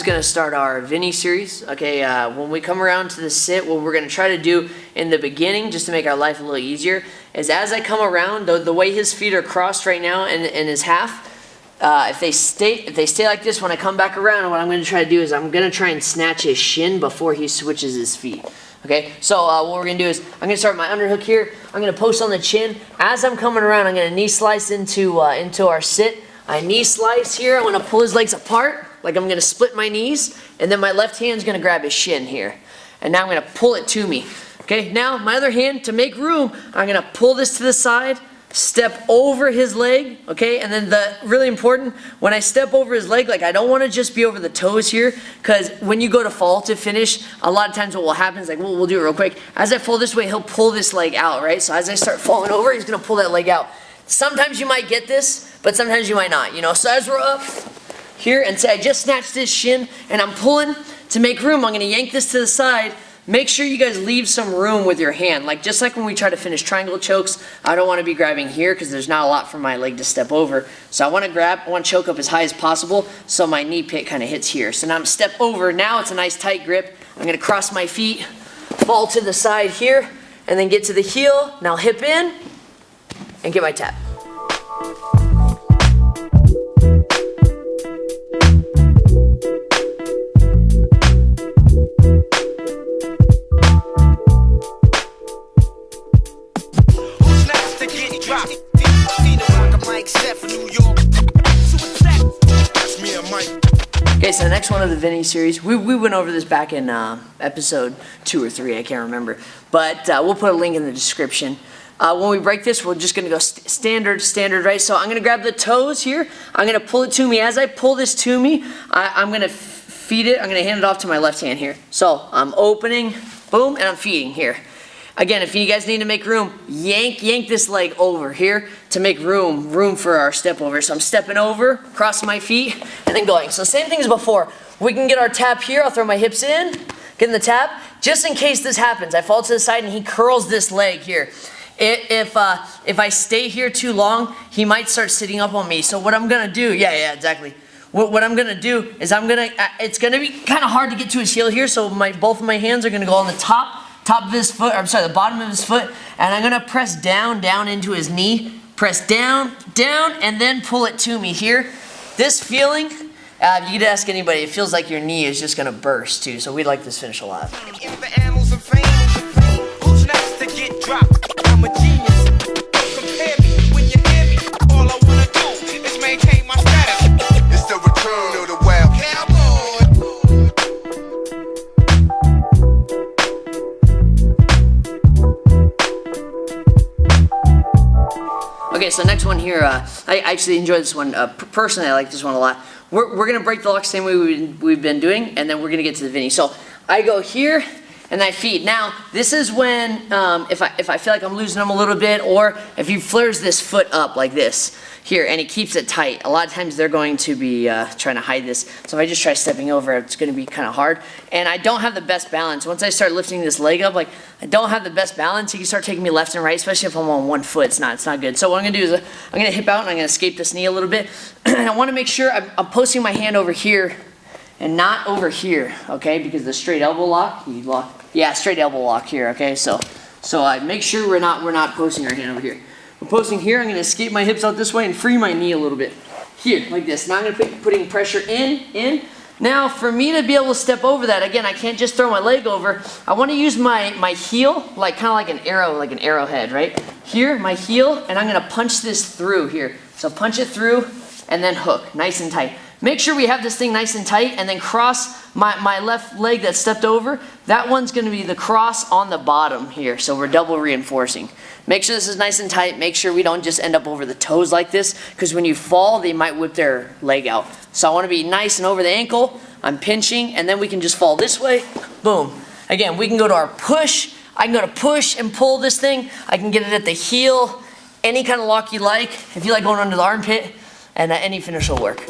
gonna start our Vinny series. Okay, when we come around to the sit, what we're gonna try to do in the beginning, just to make our life a little easier, is as I come around, the way his feet are crossed right now in his half, if they stay like this, when I come back around, what I'm gonna try to do is I'm gonna try and snatch his shin before he switches his feet. Okay, so what we're gonna do is I'm gonna start my underhook here. I'm gonna post on the chin. As I'm coming around, I'm gonna knee slice into our sit. I knee slice here. I'm gonna pull his legs apart, like I'm gonna split my knees, and then my left hand's gonna grab his shin here. And now I'm gonna pull it to me. Okay, now my other hand, to make room, I'm gonna pull this to the side, step over his leg, okay? And then really important, when I step over his leg, like I don't wanna just be over the toes here, because when you go to fall to finish, a lot of times what will happen is like, we'll do it real quick. As I fall this way, he'll pull this leg out, right? So as I start falling over, he's gonna pull that leg out. Sometimes you might get this, but sometimes you might not, you know? So as we're up here, and say I just snatched this shin, and I'm pulling to make room, I'm gonna yank this to the side. Make sure you guys leave some room with your hand. Like just like when we try to finish triangle chokes, I don't wanna be grabbing here because there's not a lot for my leg to step over. So I wanna choke up as high as possible so my knee pit kinda hits here. So now I'm step over, now it's a nice tight grip. I'm gonna cross my feet, fall to the side here, and then get to the heel. Now hip in, and get my tap. Okay, so the next one of the Vinny series, we went over this back in episode 2 or 3, I can't remember, but we'll put a link in the description. When we break this, we're just gonna go standard, right? So I'm gonna grab the toes here, I'm gonna pull it to me. As I pull this to me, I'm gonna feed it, I'm gonna hand it off to my left hand here. So I'm opening, boom, and I'm feeding here. Again, if you guys need to make room, yank this leg over here to make room for our step over. So I'm stepping over, crossing my feet, and then going. So same thing as before. We can get our tap here. I'll throw my hips in, get in the tap. Just in case this happens, I fall to the side and he curls this leg here. If I stay here too long, he might start sitting up on me. So what I'm gonna do, yeah, exactly. What I'm gonna do is it's gonna be kind of hard to get to his heel here. So both of my hands are gonna go on the top of his foot, the bottom of his foot, and I'm gonna press down into his knee, press down, and then pull it to me here. This feeling, if you could ask anybody, it feels like your knee is just gonna burst too, so we'd like this finish alive. Who's next to get dropped? I'm a genius. Compare me when you hear me. All I wanna do is maintain my status. It's the return of the wild cowboy. Okay, so next one here, I actually enjoy this one. Personally, I like this one a lot. We're gonna break the lock the same way we've been doing, and then we're gonna get to the Vinny. So I go here, and I feed. Now, this is when, if I feel like I'm losing him a little bit, or if he flares this foot up like this, here, and he keeps it tight. A lot of times they're going to be trying to hide this. So if I just try stepping over, it's gonna be kind of hard. And I don't have the best balance. Once I start lifting this leg up, like, I don't have the best balance. He can start taking me left and right, especially if I'm on one foot. It's not good. So what I'm gonna do is I'm gonna hip out and I'm gonna escape this knee a little bit. I wanna make sure I'm posting my hand over here and not over here, okay? Because the straight elbow lock, straight elbow lock here, okay? So I make sure we're not posting our hand over here. We're posting here. I'm gonna escape my hips out this way and free my knee a little bit. Here, like this. Now I'm gonna putting pressure in. Now for me to be able to step over that, again, I can't just throw my leg over. I wanna use my heel, like kind of like an arrow, like an arrowhead, right? Here, my heel, and I'm gonna punch this through here. So punch it through and then hook, nice and tight. Make sure we have this thing nice and tight, and then cross my left leg that stepped over. That one's gonna be the cross on the bottom here, so we're double reinforcing. Make sure this is nice and tight. Make sure we don't just end up over the toes like this, because when you fall, they might whip their leg out. So I wanna be nice and over the ankle. I'm pinching, and then we can just fall this way, boom. Again, we can go to our push. I can go to push and pull this thing. I can get it at the heel, any kind of lock you like. If you like going under the armpit, and any finish will work.